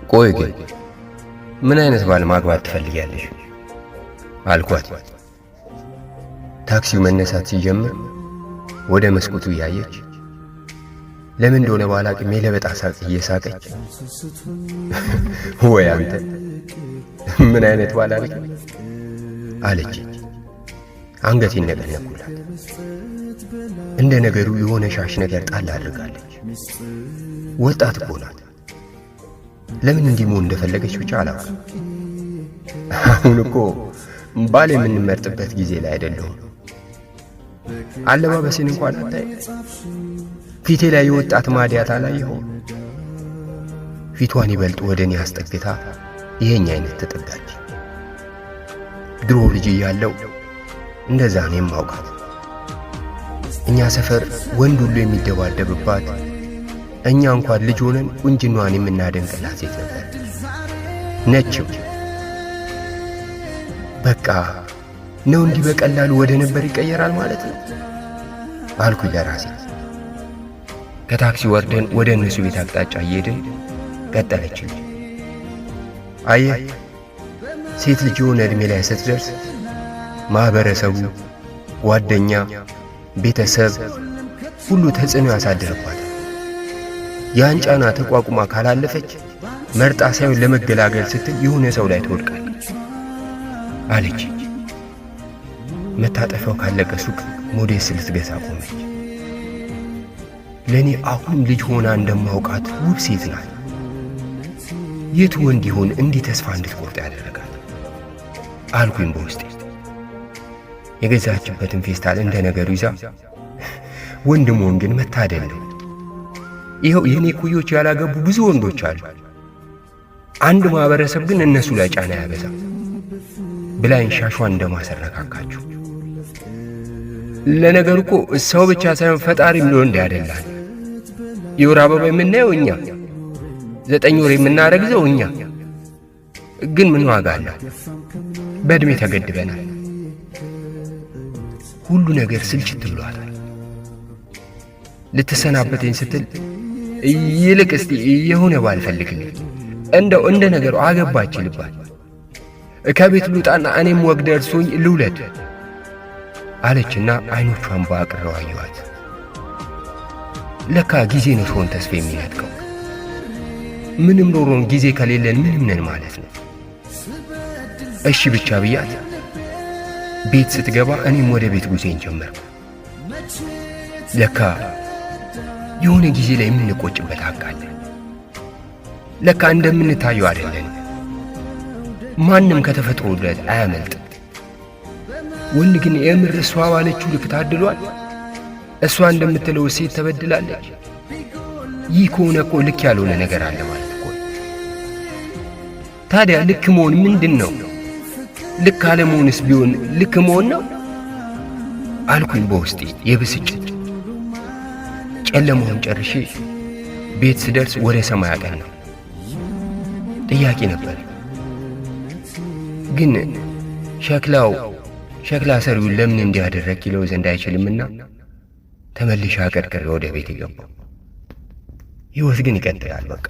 ቆይ ግን ምን አይነት ባል ማግባት ትፈልጊያለሽ አልኳት። ታክሲው መነሳት ሲጀምር ወደ መስኮቱ እያየች ለምን እንደሆነ ባላቅም የለበጣ ሳቅ እየሳቀች ወይ አንተ ምን አይነት ባል አለች። አንገቴን ነቀነቅኩላት። እንደ ነገሩ የሆነ ሻሽ ነገር ጣል አድርጋለች። ወጣት እኮ ናት። ለምን እንዲህ መሆን እንደፈለገች ብቻ አላውቅም። አሁን እኮ ባል የምንመርጥበት ጊዜ ላይ አይደለሁም። አለባበሴን እንኳን አታይ። ፊቴ ላይ የወጣት ማዲያት አላየኸውም? ፊቷን ይበልጥ ወደ እኔ አስጠግታ ይሄኛ አይነት ተጠጋች። ድሮ ልጅ እያለሁ እንደዛ ነው የማውቃት። እኛ ሰፈር ወንድ ሁሉ የሚደባደብባት፣ እኛ እንኳን ልጅ ሆነን ቁንጅናዋን የምናደንቅላት ሴት ነበር። ነችም በቃ ነው እንዲህ በቀላሉ ወደ ነበር ይቀየራል ማለት ነው አልኩኝ ለራሴ። ከታክሲ ወርደን ወደ እነሱ ቤት አቅጣጫ እየሄድን ቀጠለችኝ። አየህ ሴት ልጅ የሆነ ዕድሜ ላይ ስትደርስ ማህበረሰቡ፣ ጓደኛ፣ ቤተሰብ ሁሉ ተጽዕኖ ያሳድርባታል። ያን ጫና ተቋቁማ ካላለፈች መርጣ ሳይሆን ለመገላገል ስትል የሆነ ሰው ላይ ትወድቃለች አለች። መታጠፊያው ካለቀ ሱቅ ሞዴስ ልትገዛ ቆመች። ለእኔ አሁን ልጅ ሆና እንደማውቃት ውብ ሴት ናት። የቱ ወንድ ይሆን እንዲህ ተስፋ እንድትቆርጥ ያደረጋት አልኩኝ በውስጤ። የገዛችበትን ፌስታል እንደ ነገሩ ይዛ ወንድ መሆን ግን መታደል ነው። ይኸው የኔ ኩዮች ያላገቡ ብዙ ወንዶች አሉ። አንድ ማህበረሰብ ግን እነሱ ላይ ጫና ያበዛ ብላኝ ሻሿን እንደማሰረካካችሁ። ለነገሩ እኮ ሰው ብቻ ሳይሆን ፈጣሪም ነው እንዳያደላል። የወር አበባ የምናየው እኛ፣ 9 ወር የምናረግዘው እኛ። ግን ምን ዋጋ አለው? በእድሜ ተገድበናል። ሁሉ ነገር ስልችት ብሏታል። ልትሰናበተኝ ስትል ይልቅ እስቲ የሆነ ባል ፈልግልኝ፣ እንደው እንደ ነገሩ አገባች ልባል፣ ከቤት ልውጣና እኔም ወግ ደርሶኝ ልውለድ አለችና አይኖቿን በአቅረው አየኋት። ለካ ጊዜ ነው ሰውን ተስፋ የሚነጥቀው። ምንም ኖሮን ጊዜ ከሌለን ምንም ነን ማለት ነው። እሺ ብቻ ብያት ቤት ስትገባ እኔም ወደ ቤት ጉዞዬን ጀመርኩ። ለካ የሆነ ጊዜ ላይ የምንቆጭበት አቃለ። ለካ እንደምንታየው አይደለን። ማንም ከተፈጥሮ ውደት አያመልጥም። ወንድ ግን የምር እሷ ባለችው ልክ ታድሏል። እሷ እንደምትለው ሴት ተበድላለች። ይህ ከሆነ እኮ ልክ ያልሆነ ነገር አለ ማለት እኮ። ታዲያ ልክ መሆን ምንድን ነው? ልክ አለመሆንስ ቢሆን ልክ መሆን ነው አልኩኝ በውስጤ የብስጭት። ጨለማውን ጨርሼ ቤት ስደርስ ወደ ሰማይ አቀናሁ። ጥያቄ ነበር፣ ግን ሸክላ ሰሪውን ለምን እንዲያደረግ ይለው ዘንድ አይችልምና ተመልሼ አቀርቅሬ ወደ ቤት ገባሁ። ሕይወት ግን ይቀጥላል በቃ።